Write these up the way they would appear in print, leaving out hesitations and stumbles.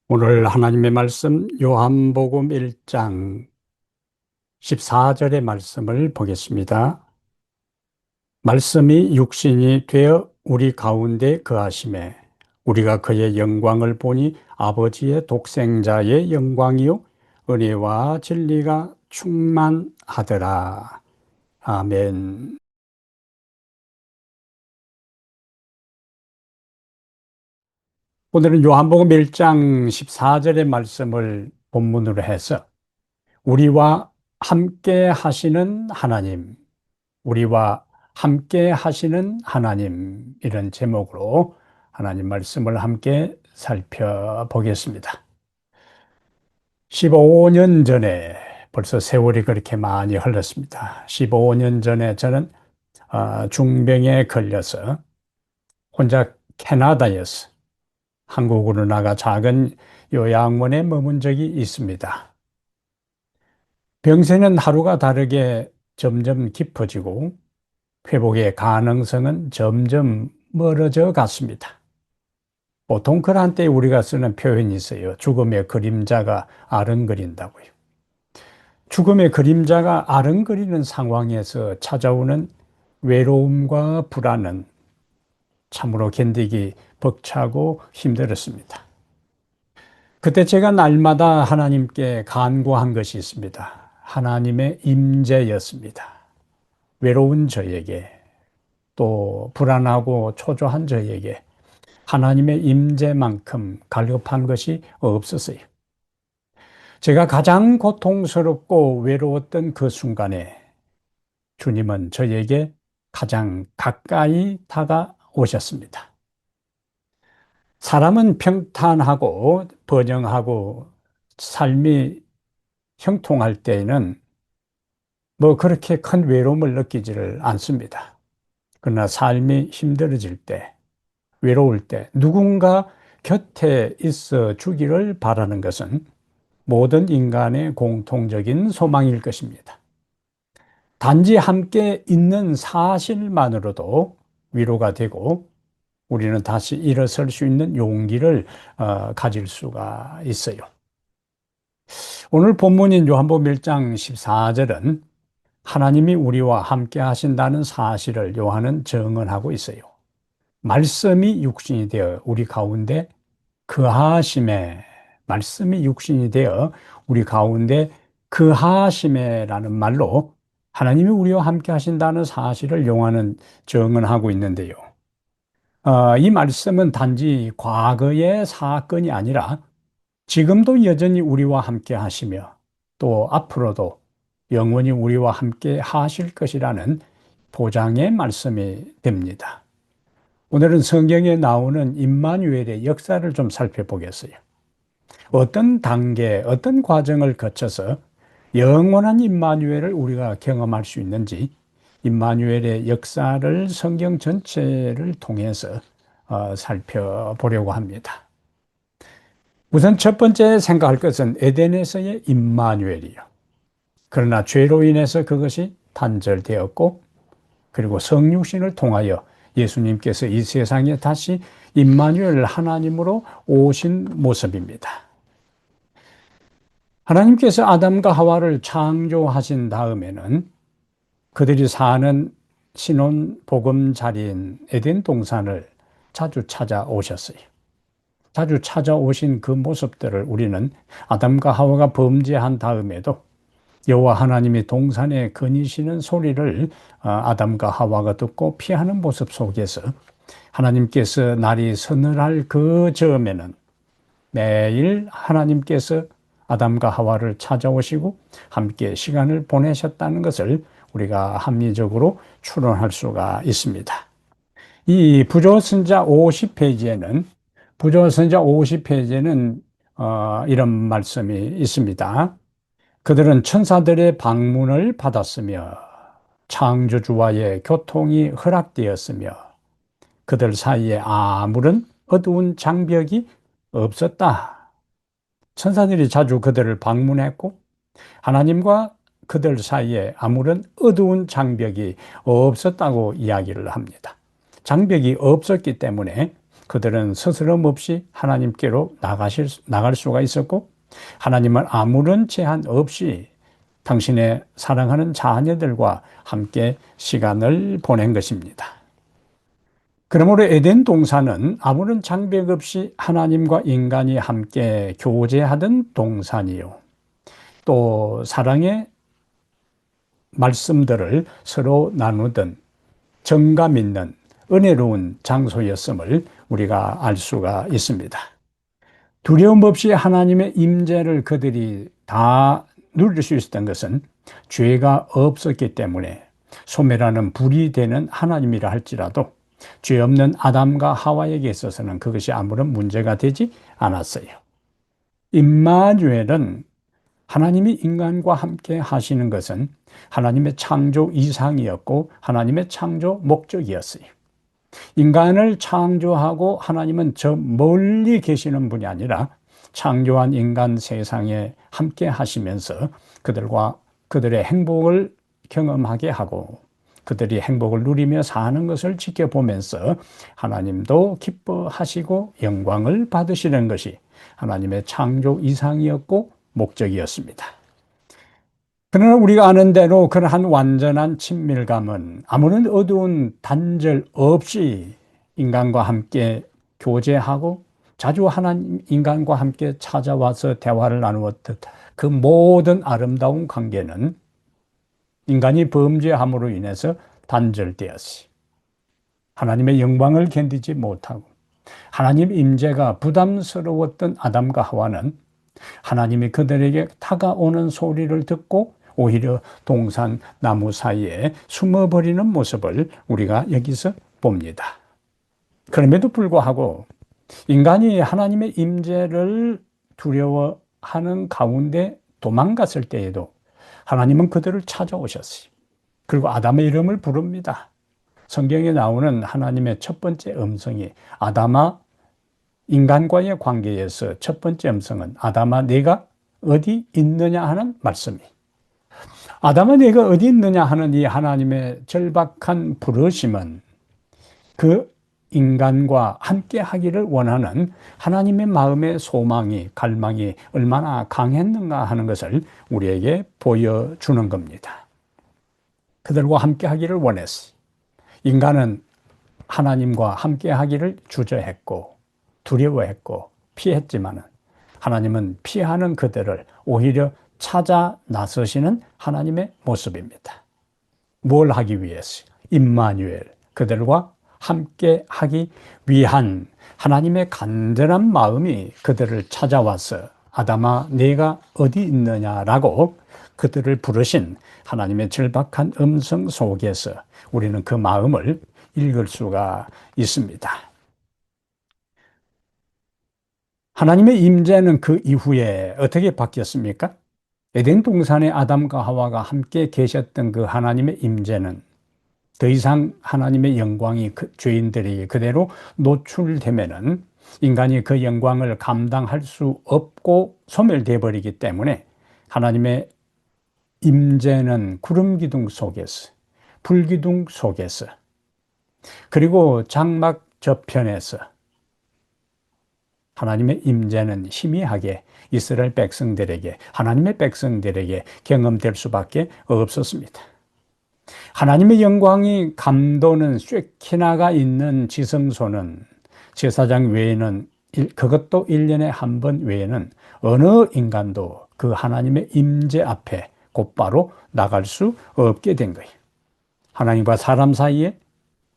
오늘 하나님의 말씀 요한복음 1장 14절의 말씀을 보겠습니다. 말씀이 육신이 되어 우리 가운데 거하심에 우리가 그의 영광을 보니 아버지의 독생자의 영광이요 은혜와 진리가 충만하더라. 아멘. 오늘은 요한복음 1장 14절의 말씀을 본문으로 해서 우리와 함께 하시는 하나님, 우리와 함께 하시는 하나님, 이런 제목으로 하나님 말씀을 함께 살펴보겠습니다. 15년 전에, 벌써 세월이 그렇게 많이 흘렀습니다. 15년 전에 저는 중병에 걸려서 혼자 캐나다에서 한국으로 나가 작은 요양원에 머문 적이 있습니다. 병세는 하루가 다르게 점점 깊어지고 회복의 가능성은 점점 멀어져 갔습니다. 보통 그런 때 우리가 쓰는 표현이 있어요. 죽음의 그림자가 아른거린다고요. 죽음의 그림자가 아른거리는 상황에서 찾아오는 외로움과 불안은 참으로 견디기 벅차고 힘들었습니다. 그때 제가 날마다 하나님께 간구한 것이 있습니다. 하나님의 임재였습니다. 외로운 저에게, 또 불안하고 초조한 저에게 하나님의 임재만큼 갈급한 것이 없었어요. 제가 가장 고통스럽고 외로웠던 그 순간에 주님은 저에게 가장 가까이 다가오셨습니다. 사람은 평탄하고 번영하고 삶이 형통할 때에는 뭐 그렇게 큰 외로움을 느끼지를 않습니다. 그러나 삶이 힘들어질 때, 외로울 때 누군가 곁에 있어 주기를 바라는 것은 모든 인간의 공통적인 소망일 것입니다. 단지 함께 있는 사실만으로도 위로가 되고 우리는 다시 일어설 수 있는 용기를 가질 수가 있어요. 오늘 본문인 요한복음 1장 14절은 하나님이 우리와 함께 하신다는 사실을 요한은 증언하고 있어요. 말씀이 육신이 되어 우리 가운데 그하심에, 말씀이 육신이 되어 우리 가운데 그하심에라는 말로 하나님이 우리와 함께 하신다는 사실을 요한은 증언하고 있는데요. 이 말씀은 단지 과거의 사건이 아니라 지금도 여전히 우리와 함께 하시며 또 앞으로도 영원히 우리와 함께 하실 것이라는 보장의 말씀이 됩니다. 오늘은 성경에 나오는 임마누엘의 역사를 좀 살펴보겠어요. 어떤 단계, 어떤 과정을 거쳐서 영원한 임마누엘을 우리가 경험할 수 있는지 임마누엘의 역사를 성경 전체를 통해서 살펴보려고 합니다. 우선 첫 번째 생각할 것은 에덴에서의 임마누엘이요. 그러나 죄로 인해서 그것이 단절되었고 그리고 성육신을 통하여 예수님께서 이 세상에 다시 임마누엘 하나님으로 오신 모습입니다. 하나님께서 아담과 하와를 창조하신 다음에는 그들이 사는 신혼 보금자리인 에덴 동산을 자주 찾아오셨어요. 자주 찾아오신 그 모습들을 우리는 아담과 하와가 범죄한 다음에도 여호와 하나님이 동산에 거니시는 소리를 아담과 하와가 듣고 피하는 모습 속에서 하나님께서 날이 서늘할 그 즈음에는 매일 하나님께서 아담과 하와를 찾아오시고 함께 시간을 보내셨다는 것을 우리가 합리적으로 추론할 수가 있습니다. 이 부조선자 50페이지에는 이런 말씀이 있습니다. 그들은 천사들의 방문을 받았으며 창조주와의 교통이 허락되었으며 그들 사이에 아무런 어두운 장벽이 없었다. 천사들이 자주 그들을 방문했고 하나님과 그들 사이에 아무런 어두운 장벽이 없었다고 이야기를 합니다. 장벽이 없었기 때문에 그들은 스스럼 없이 하나님께로 나갈 수가 있었고, 하나님은 아무런 제한 없이 당신의 사랑하는 자녀들과 함께 시간을 보낸 것입니다. 그러므로 에덴 동산은 아무런 장벽 없이 하나님과 인간이 함께 교제하던 동산이요, 또 사랑의 말씀들을 서로 나누던 정감 있는 은혜로운 장소였음을 우리가 알 수가 있습니다. 두려움 없이 하나님의 임재를 그들이 다 누릴 수 있었던 것은 죄가 없었기 때문에, 소멸하는 불이 되는 하나님이라 할지라도 죄 없는 아담과 하와에게 있어서는 그것이 아무런 문제가 되지 않았어요. 임마누엘은, 하나님이 인간과 함께 하시는 것은 하나님의 창조 이상이었고 하나님의 창조 목적이었어요. 인간을 창조하고 하나님은 저 멀리 계시는 분이 아니라 창조한 인간 세상에 함께 하시면서 그들과 그들의 행복을 경험하게 하고 그들이 행복을 누리며 사는 것을 지켜보면서 하나님도 기뻐하시고 영광을 받으시는 것이 하나님의 창조 이상이었고 목적이었습니다. 그러나 우리가 아는 대로 그러한 완전한 친밀감은 아무런 어두운 단절 없이 인간과 함께 교제하고 자주 하나님 인간과 함께 찾아와서 대화를 나누었듯 그 모든 아름다운 관계는 인간이 범죄함으로 인해서 단절되었어요. 하나님의 영광을 견디지 못하고 하나님 임재가 부담스러웠던 아담과 하와는 하나님이 그들에게 다가오는 소리를 듣고 오히려 동산 나무 사이에 숨어버리는 모습을 우리가 여기서 봅니다. 그럼에도 불구하고 인간이 하나님의 임재를 두려워하는 가운데 도망갔을 때에도 하나님은 그들을 찾아오셨어요. 그리고 아담의 이름을 부릅니다. 성경에 나오는 하나님의 첫 번째 음성이 아담아, 인간과의 관계에서 첫 번째 음성은 아담아 네가 어디 있느냐 하는 말씀이, 아담아 네가 어디 있느냐 하는 이 하나님의 절박한 부르심은 그 인간과 함께 하기를 원하는 하나님의 마음의 소망이, 갈망이 얼마나 강했는가 하는 것을 우리에게 보여주는 겁니다. 그들과 함께 하기를 원했어요. 인간은 하나님과 함께 하기를 주저했고 두려워했고 피했지만 하나님은 피하는 그들을 오히려 찾아 나서시는 하나님의 모습입니다. 뭘 하기 위해서? 임마누엘, 그들과 함께 하기 위한 하나님의 간절한 마음이 그들을 찾아와서 아담아 네가 어디 있느냐라고 그들을 부르신 하나님의 절박한 음성 속에서 우리는 그 마음을 읽을 수가 있습니다. 하나님의 임재는 그 이후에 어떻게 바뀌었습니까? 에덴 동산에 아담과 하와가 함께 계셨던 그 하나님의 임재는 더 이상 하나님의 영광이 죄인들에게 그대로 노출되면은 인간이 그 영광을 감당할 수 없고 소멸되어 버리기 때문에 하나님의 임재는 구름 기둥 속에서, 불 기둥 속에서, 그리고 장막 저편에서 하나님의 임재는 희미하게 이스라엘 백성들에게, 하나님의 백성들에게 경험될 수밖에 없었습니다. 하나님의 영광이 감도는 쉐키나가 있는 지성소는 제사장 외에는, 그것도 1년에 한 번 외에는 어느 인간도 그 하나님의 임재 앞에 곧바로 나갈 수 없게 된 거예요. 하나님과 사람 사이에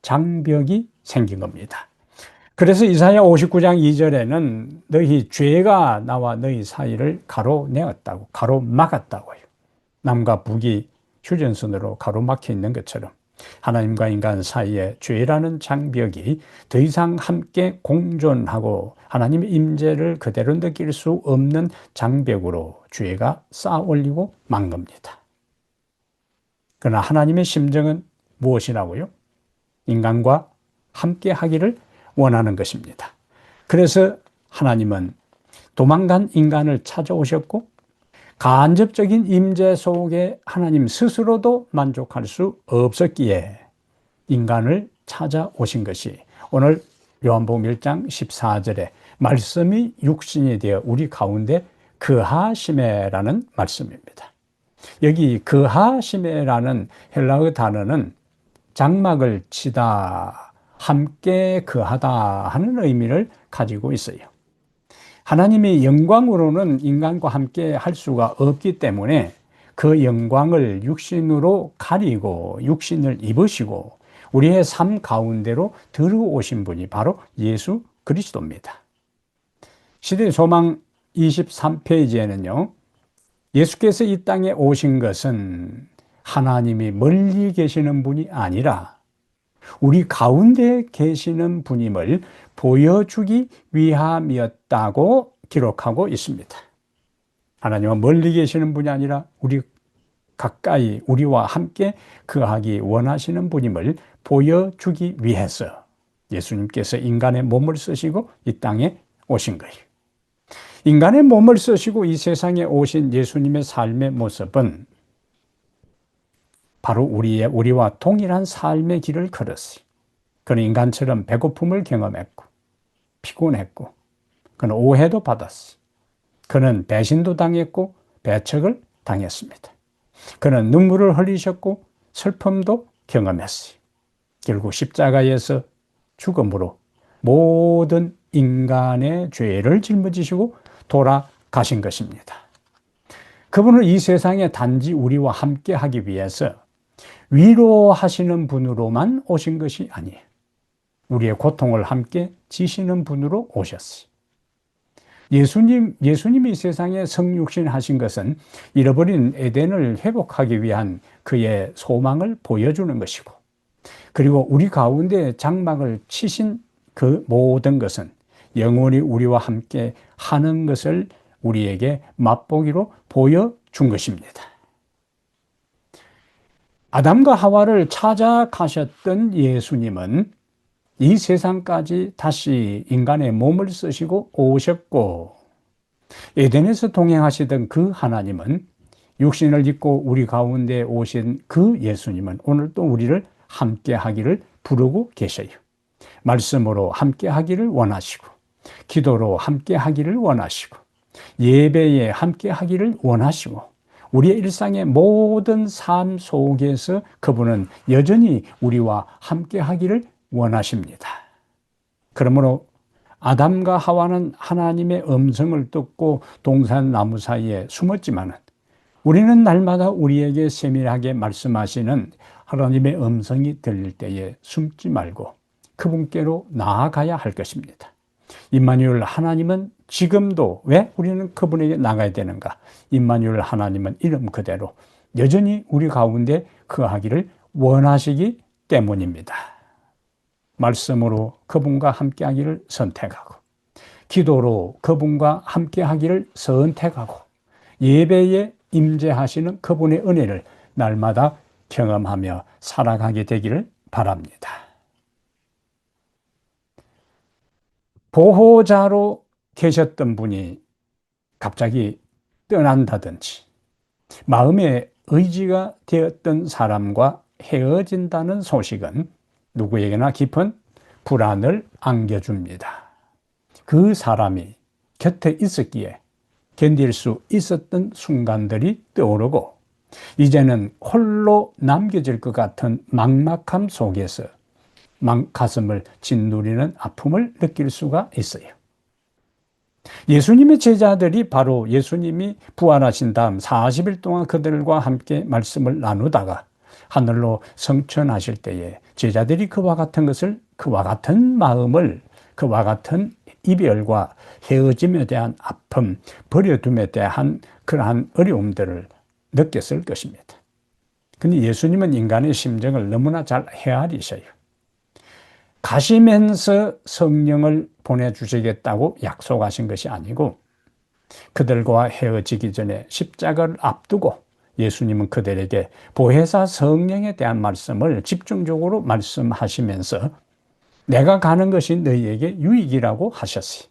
장벽이 생긴 겁니다. 그래서 이사야 59장 2절에는 너희 죄가 나와 너희 사이를 가로내었다고, 가로막았다고요. 남과 북이 휴전선으로 가로막혀 있는 것처럼 하나님과 인간 사이에 죄라는 장벽이 더 이상 함께 공존하고 하나님의 임재를 그대로 느낄 수 없는 장벽으로 죄가 쌓아 올리고 만 겁니다. 그러나 하나님의 심정은 무엇이라고요? 인간과 함께 하기를 원하는 것입니다. 그래서 하나님은 도망간 인간을 찾아오셨고 간접적인 임재 속에 하나님 스스로도 만족할 수 없었기에 인간을 찾아오신 것이 오늘 요한복음 1장 14절에 말씀이 육신이 되어 우리 가운데 거하시매라는 말씀입니다. 여기 거하시매라는 헬라어 단어는 장막을 치다, 함께 거하다 하는 의미를 가지고 있어요. 하나님이 영광으로는 인간과 함께 할 수가 없기 때문에 그 영광을 육신으로 가리고 육신을 입으시고 우리의 삶 가운데로 들어오신 분이 바로 예수 그리스도입니다. 시대의 소망 23페이지에는요, 예수께서 이 땅에 오신 것은 하나님이 멀리 계시는 분이 아니라 우리 가운데 계시는 분임을 보여주기 위함이었다고 기록하고 있습니다. 하나님은 멀리 계시는 분이 아니라 우리 가까이 우리와 함께 거하기 원하시는 분임을 보여주기 위해서 예수님께서 인간의 몸을 쓰시고 이 땅에 오신 거예요. 인간의 몸을 쓰시고 이 세상에 오신 예수님의 삶의 모습은 바로 우리와 동일한 삶의 길을 걸었어요. 그는 인간처럼 배고픔을 경험했고 피곤했고 그는 오해도 받았어요. 그는 배신도 당했고 배척을 당했습니다. 그는 눈물을 흘리셨고 슬픔도 경험했어요. 결국 십자가에서 죽음으로 모든 인간의 죄를 짊어지시고 돌아가신 것입니다. 그분은 이 세상에 단지 우리와 함께 하기 위해서 위로하시는 분으로만 오신 것이 아니에요. 우리의 고통을 함께 지시는 분으로 오셨어요. 예수님이 이 세상에 성육신 하신 것은 잃어버린 에덴을 회복하기 위한 그의 소망을 보여주는 것이고, 그리고 우리 가운데 장막을 치신 그 모든 것은 영원히 우리와 함께 하는 것을 우리에게 맛보기로 보여준 것입니다. 아담과 하와를 찾아가셨던 예수님은 이 세상까지 다시 인간의 몸을 쓰시고 오셨고, 에덴에서 동행하시던 그 하나님은 육신을 입고 우리 가운데 오신 그 예수님은 오늘 또 우리를 함께 하기를 부르고 계셔요. 말씀으로 함께 하기를 원하시고, 기도로 함께 하기를 원하시고, 예배에 함께 하기를 원하시고, 우리의 일상의 모든 삶 속에서 그분은 여전히 우리와 함께 하기를 원하십니다. 그러므로 아담과 하와는 하나님의 음성을 듣고 동산나무 사이에 숨었지만 우리는 날마다 우리에게 세밀하게 말씀하시는 하나님의 음성이 들릴 때에 숨지 말고 그분께로 나아가야 할 것입니다. 임마누엘 하나님은 지금도 왜 우리는 그분에게 나가야 되는가? 임마누엘 하나님은 이름 그대로 여전히 우리 가운데 거하기를 원하시기 때문입니다. 말씀으로 그분과 함께하기를 선택하고, 기도로 그분과 함께하기를 선택하고, 예배에 임재하시는 그분의 은혜를 날마다 경험하며 살아가게 되기를 바랍니다. 보호자로 계셨던 분이 갑자기 떠난다든지 마음의 의지가 되었던 사람과 헤어진다는 소식은 누구에게나 깊은 불안을 안겨줍니다. 그 사람이 곁에 있었기에 견딜 수 있었던 순간들이 떠오르고 이제는 홀로 남겨질 것 같은 막막함 속에서 가슴을 짓누리는 아픔을 느낄 수가 있어요. 예수님의 제자들이 바로 예수님이 부활하신 다음 40일 동안 그들과 함께 말씀을 나누다가 하늘로 성천하실 때에 제자들이 그와 같은 마음을, 그와 같은 이별과 헤어짐에 대한 아픔, 버려둠에 대한 그러한 어려움들을 느꼈을 것입니다. 근데 예수님은 인간의 심정을 너무나 잘 헤아리셔요. 가시면서 성령을 보내주시겠다고 약속하신 것이 아니고 그들과 헤어지기 전에 십자가를 앞두고 예수님은 그들에게 보혜사 성령에 대한 말씀을 집중적으로 말씀하시면서 내가 가는 것이 너희에게 유익이라고 하셨어요.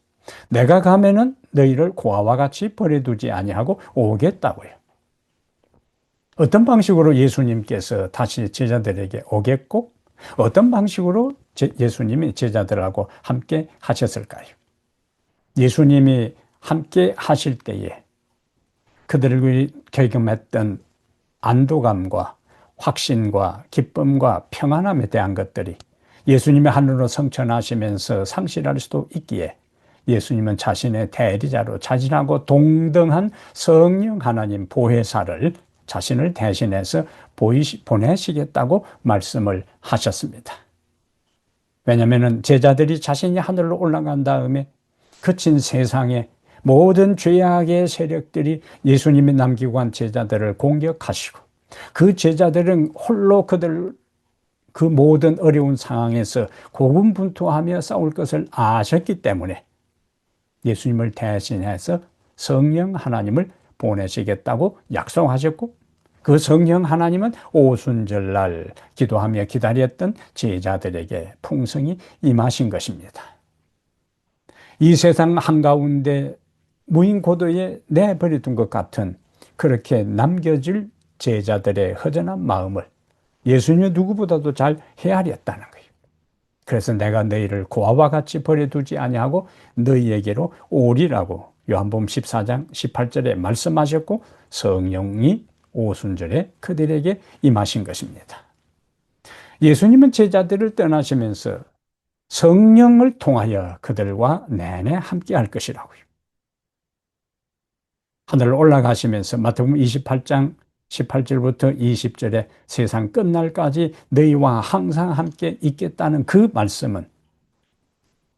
내가 가면은 너희를 고아와 같이 버려두지 아니하고 오겠다고요. 어떤 방식으로 예수님께서 다시 제자들에게 오겠고 어떤 방식으로 예수님이 제자들하고 함께 하셨을까요? 예수님이 함께 하실 때에 그들이 경험했던 안도감과 확신과 기쁨과 평안함에 대한 것들이 예수님의 하늘로 성천하시면서 상실할 수도 있기에 예수님은 자신의 대리자로 자신하고 동등한 성령 하나님 보혜사를 자신을 대신해서 보내시겠다고 말씀을 하셨습니다. 왜냐하면 제자들이 자신이 하늘로 올라간 다음에 거친 세상에 모든 죄악의 세력들이 예수님이 남기고 간 제자들을 공격하시고 그 제자들은 홀로 그 모든 어려운 상황에서 고군분투하며 싸울 것을 아셨기 때문에 예수님을 대신해서 성령 하나님을 보내시겠다고 약속하셨고 그 성령 하나님은 오순절날 기도하며 기다렸던 제자들에게 풍성히 임하신 것입니다. 이 세상 한가운데 무인고도에 내버려둔 것 같은 그렇게 남겨질 제자들의 허전한 마음을 예수님이 누구보다도 잘 헤아렸다는 거예요. 그래서 내가 너희를 고아와 같이 버려두지 아니하고 너희에게로 오리라고 요한복음 14장 18절에 말씀하셨고 성령이 오순절에 그들에게 임하신 것입니다. 예수님은 제자들을 떠나시면서 성령을 통하여 그들과 내내 함께 할 것이라고요. 하늘을 올라가시면서 마태복음 28장 18절부터 20절에 세상 끝날까지 너희와 항상 함께 있겠다는 그 말씀은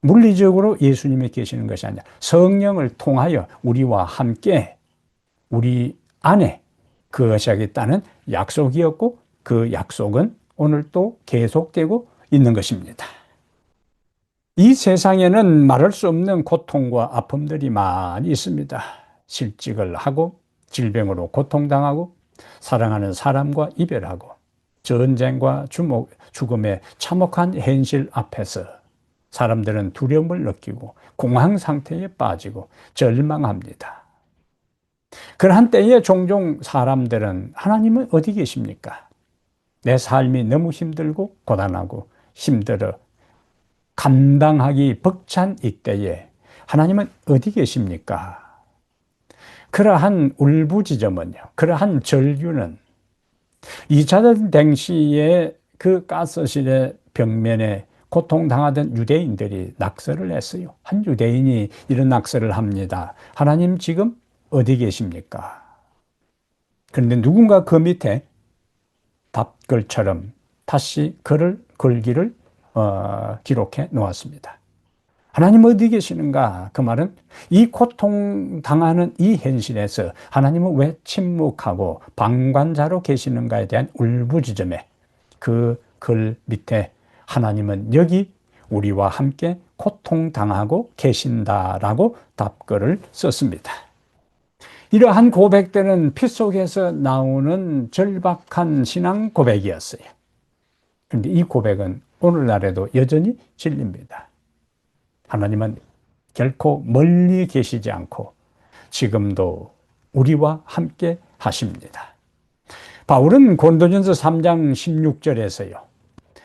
물리적으로 예수님이 계시는 것이 아니라 성령을 통하여 우리와 함께 우리 안에 그것이겠다는 약속이었고 그 약속은 오늘 또 계속되고 있는 것입니다. 이 세상에는 말할 수 없는 고통과 아픔들이 많이 있습니다. 실직을 하고 질병으로 고통당하고 사랑하는 사람과 이별하고 전쟁과 죽음의 참혹한 현실 앞에서 사람들은 두려움을 느끼고 공황 상태에 빠지고 절망합니다. 그러한 때에 종종 사람들은 하나님은 어디 계십니까? 내 삶이 너무 힘들고 고단하고 힘들어 감당하기 벅찬 이때에 하나님은 어디 계십니까? 그러한 울부짖음은요, 그러한 절규는 2차 대전 당시에 그 가스실의 벽면에 고통당하던 유대인들이 낙서를 했어요. 한 유대인이 이런 낙서를 합니다. 하나님 지금 어디 계십니까? 그런데 누군가 그 밑에 답글처럼 다시 글을 걸기를 기록해 놓았습니다. 하나님 어디 계시는가? 그 말은 이 고통당하는 이 현실에서 하나님은 왜 침묵하고 방관자로 계시는가에 대한 울부짖음에 그 글 밑에 하나님은 여기 우리와 함께 고통당하고 계신다라고 답글을 썼습니다. 이러한 고백들은 피 속에서 나오는 절박한 신앙 고백이었어요. 그런데 이 고백은 오늘날에도 여전히 진리입니다. 하나님은 결코 멀리 계시지 않고 지금도 우리와 함께 하십니다. 바울은 고린도전서 3장 16절에서요.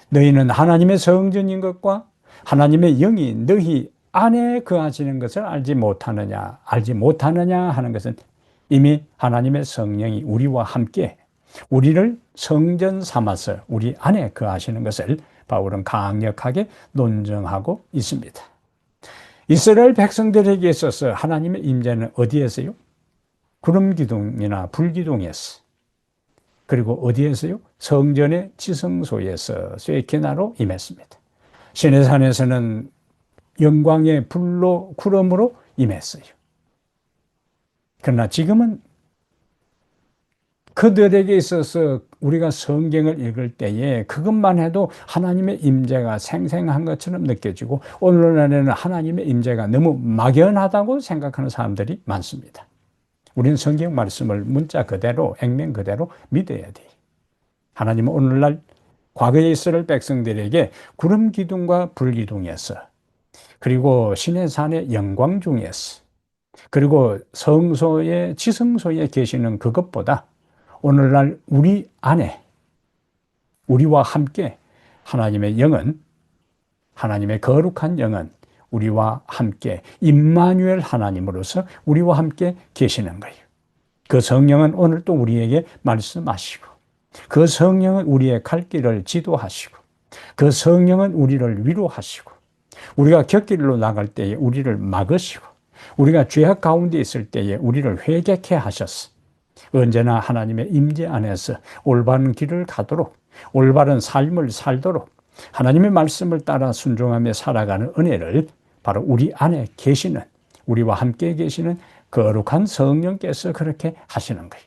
너희는 하나님의 성전인 것과 하나님의 영이 너희 안에 거하시는 것을 알지 못하느냐 하는 것은 이미 하나님의 성령이 우리와 함께 우리를 성전 삼아서 우리 안에 거하시는 것을 바울은 강력하게 논증하고 있습니다. 이스라엘 백성들에게 있어서 하나님의 임재는 어디에서요? 구름 기둥이나 불 기둥에서, 그리고 어디에서요? 성전의 지성소에서 쇠키나로 임했습니다. 시내산에서는 영광의 불로 구름으로 임했어요. 그러나 지금은 그들에게 있어서 우리가 성경을 읽을 때에 그것만 해도 하나님의 임재가 생생한 것처럼 느껴지고 오늘날에는 하나님의 임재가 너무 막연하다고 생각하는 사람들이 많습니다. 우리는 성경 말씀을 문자 그대로 액면 그대로 믿어야 돼요. 하나님은 오늘날 과거에 이스라엘 백성들에게 구름 기둥과 불 기둥에서 그리고 시내산의 영광 중에서 그리고 성소의 지성소에 계시는 그것보다 오늘날 우리 안에 우리와 함께 하나님의 영은 하나님의 거룩한 영은 우리와 함께 임마누엘 하나님으로서 우리와 함께 계시는 거예요. 그 성령은 오늘 또 우리에게 말씀하시고, 그 성령은 우리의 갈 길을 지도하시고, 그 성령은 우리를 위로하시고, 우리가 곁길로 나갈 때에 우리를 막으시고, 우리가 죄악 가운데 있을 때에 우리를 회개케 하셨어. 언제나 하나님의 임재 안에서 올바른 길을 가도록, 올바른 삶을 살도록 하나님의 말씀을 따라 순종하며 살아가는 은혜를 바로 우리 안에 계시는, 우리와 함께 계시는 거룩한 성령께서 그렇게 하시는 거예요.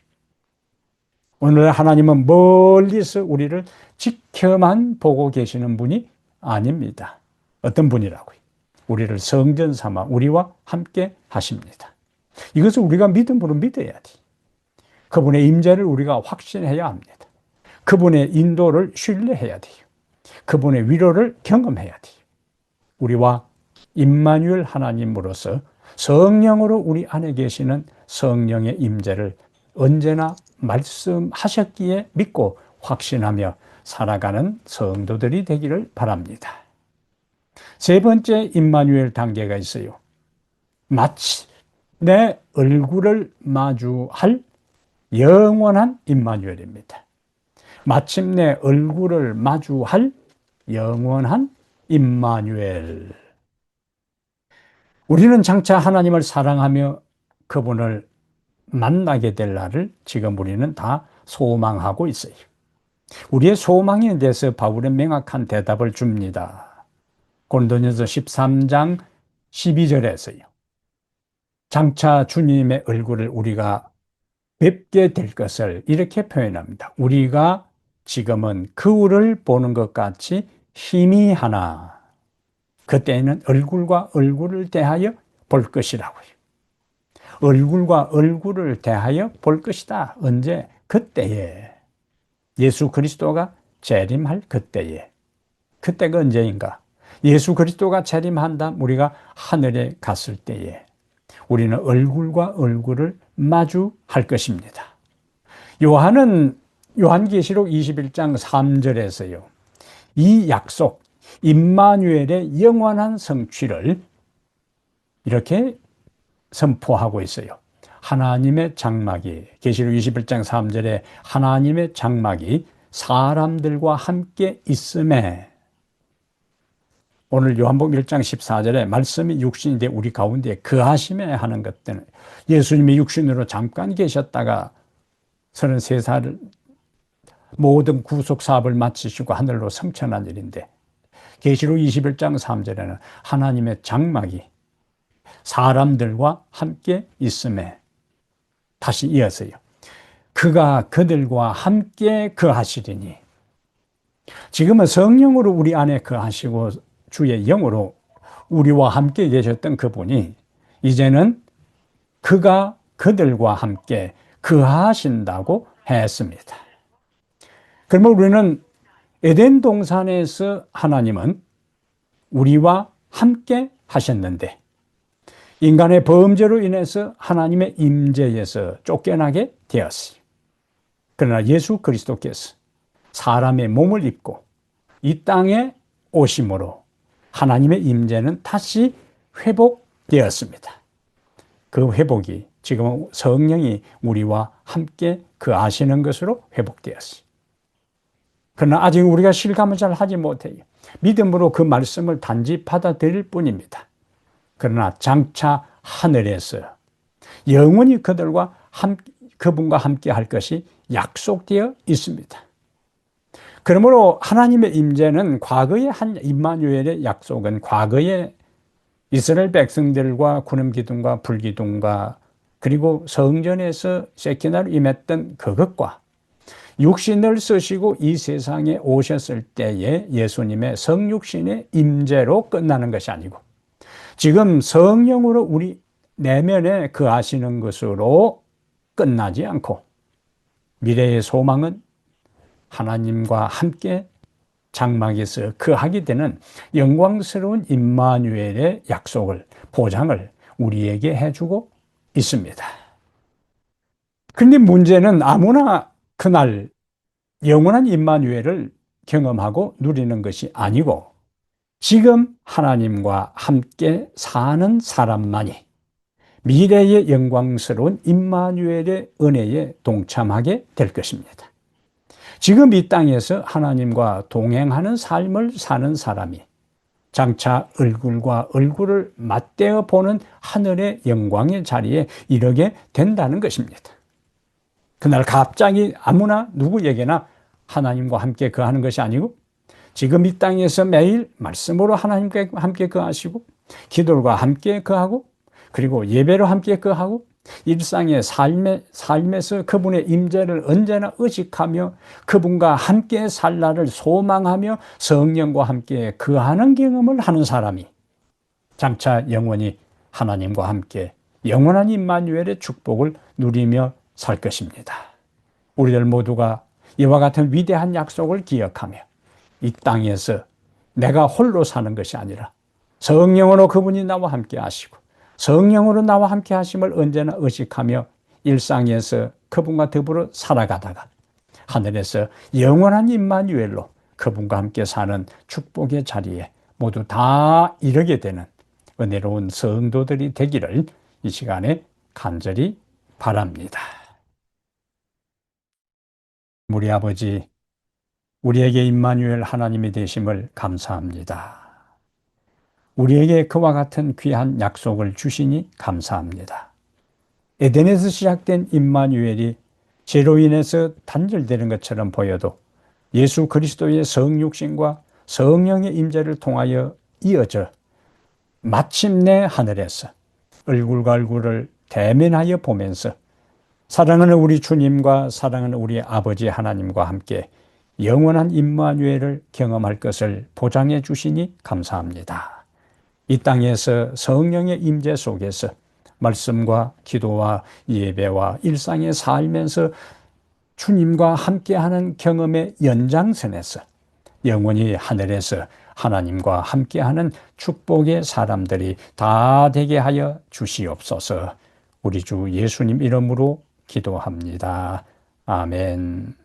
오늘 하나님은 멀리서 우리를 지켜만 보고 계시는 분이 아닙니다. 어떤 분이라고요? 우리를 성전 삼아 우리와 함께 하십니다. 이것을 우리가 믿음으로 믿어야 돼. 그분의 임재를 우리가 확신해야 합니다. 그분의 인도를 신뢰해야 돼요. 그분의 위로를 경험해야 돼요. 우리와 임마누엘 하나님으로서 성령으로 우리 안에 계시는 성령의 임재를 언제나 말씀하셨기에 믿고 확신하며 살아가는 성도들이 되기를 바랍니다. 세 번째 임마누엘 단계가 있어요. 마치 내 얼굴을 마주할 영원한 임마누엘입니다. 마침내 얼굴을 마주할 영원한 임마누엘. 우리는 장차 하나님을 사랑하며 그분을 만나게 될 날을 지금 우리는 다 소망하고 있어요. 우리의 소망에 대해서 바울은 명확한 대답을 줍니다. 고린도전서 13장 12절에서요. 장차 주님의 얼굴을 우리가 뵙게 될 것을 이렇게 표현합니다. 우리가 지금은 거울을 보는 것 같이 희미하나 그때는 얼굴과 얼굴을 대하여 볼 것이라고요. 얼굴과 얼굴을 대하여 볼 것이다. 언제? 그때에. 예수 그리스도가 재림할 그때에. 그때가 언제인가? 예수 그리스도가 재림한다. 우리가 하늘에 갔을 때에 우리는 얼굴과 얼굴을 마주할 것입니다. 요한은 요한계시록 21장 3절에서요. 이 약속, 임마누엘의 영원한 성취를 이렇게 선포하고 있어요. 하나님의 장막이, 계시록 21장 3절에 하나님의 장막이 사람들과 함께 있음에, 오늘 요한복음 1장 14절에 말씀이 육신이 돼 우리 가운데 거하심에 하는 것들은 예수님이 육신으로 잠깐 계셨다가 33살 모든 구속 사업을 마치시고 하늘로 승천한 일인데, 계시록 21장 3절에는 하나님의 장막이 사람들과 함께 있음에 다시 이어서요. 그가 그들과 함께 거하시리니, 지금은 성령으로 우리 안에 거하시고 주의 영으로 우리와 함께 계셨던 그분이 이제는 그가 그들과 함께 거하신다고 했습니다. 그러면 우리는 에덴 동산에서 하나님은 우리와 함께 하셨는데 인간의 범죄로 인해서 하나님의 임재에서 쫓겨나게 되었어요. 그러나 예수 그리스도께서 사람의 몸을 입고 이 땅에 오심으로 하나님의 임재는 다시 회복되었습니다. 그 회복이 지금 성령이 우리와 함께 거하시는 것으로 회복되었어요. 그러나 아직 우리가 실감을 잘 하지 못해요. 믿음으로 그 말씀을 단지 받아들일 뿐입니다. 그러나 장차 하늘에서 영원히 그분과 함께 할 것이 약속되어 있습니다. 그러므로 하나님의 임재는 과거의 임마누엘의 약속은 과거의 이스라엘 백성들과 구름 기둥과 불 기둥과 그리고 성전에서 세키나로 임했던 그것과 육신을 쓰시고 이 세상에 오셨을 때의 예수님의 성육신의 임재로 끝나는 것이 아니고 지금 성령으로 우리 내면에 거하시는 것으로 끝나지 않고 미래의 소망은 하나님과 함께 장막에서 거하게 되는 영광스러운 임마누엘의 약속을, 보장을 우리에게 해주고 있습니다. 그런데 문제는 아무나 그날 영원한 임마누엘을 경험하고 누리는 것이 아니고 지금 하나님과 함께 사는 사람만이 미래의 영광스러운 임마누엘의 은혜에 동참하게 될 것입니다. 지금 이 땅에서 하나님과 동행하는 삶을 사는 사람이 장차 얼굴과 얼굴을 맞대어 보는 하늘의 영광의 자리에 이르게 된다는 것입니다. 그날 갑자기 아무나 누구에게나 하나님과 함께 거하는 것이 아니고 지금 이 땅에서 매일 말씀으로 하나님과 함께 거하시고 기도와 함께 거하고 그리고 예배로 함께 거하고 일상의 삶에서 그분의 임재를 언제나 의식하며 그분과 함께 살 날을 소망하며 성령과 함께 거하는 경험을 하는 사람이 장차 영원히 하나님과 함께 영원한 임마누엘의 축복을 누리며 살 것입니다. 우리들 모두가 이와 같은 위대한 약속을 기억하며 이 땅에서 내가 홀로 사는 것이 아니라 성령으로 그분이 나와 함께 하시고 성령으로 나와 함께 하심을 언제나 의식하며 일상에서 그분과 더불어 살아가다가 하늘에서 영원한 임마누엘로 그분과 함께 사는 축복의 자리에 모두 다 이르게 되는 은혜로운 성도들이 되기를 이 시간에 간절히 바랍니다. 우리 아버지, 우리에게 임마누엘 하나님이 되심을 감사합니다. 우리에게 그와 같은 귀한 약속을 주시니 감사합니다. 에덴에서 시작된 임마누엘이 죄로 인해서 단절되는 것처럼 보여도 예수 그리스도의 성육신과 성령의 임재를 통하여 이어져 마침내 하늘에서 얼굴과 얼굴을 대면하여 보면서 사랑하는 우리 주님과 사랑하는 우리 아버지 하나님과 함께 영원한 임마누엘을 경험할 것을 보장해 주시니 감사합니다. 이 땅에서 성령의 임재 속에서 말씀과 기도와 예배와 일상에 살면서 주님과 함께하는 경험의 연장선에서 영원히 하늘에서 하나님과 함께하는 축복의 사람들이 다 되게 하여 주시옵소서. 우리 주 예수님 이름으로 기도합니다. 아멘.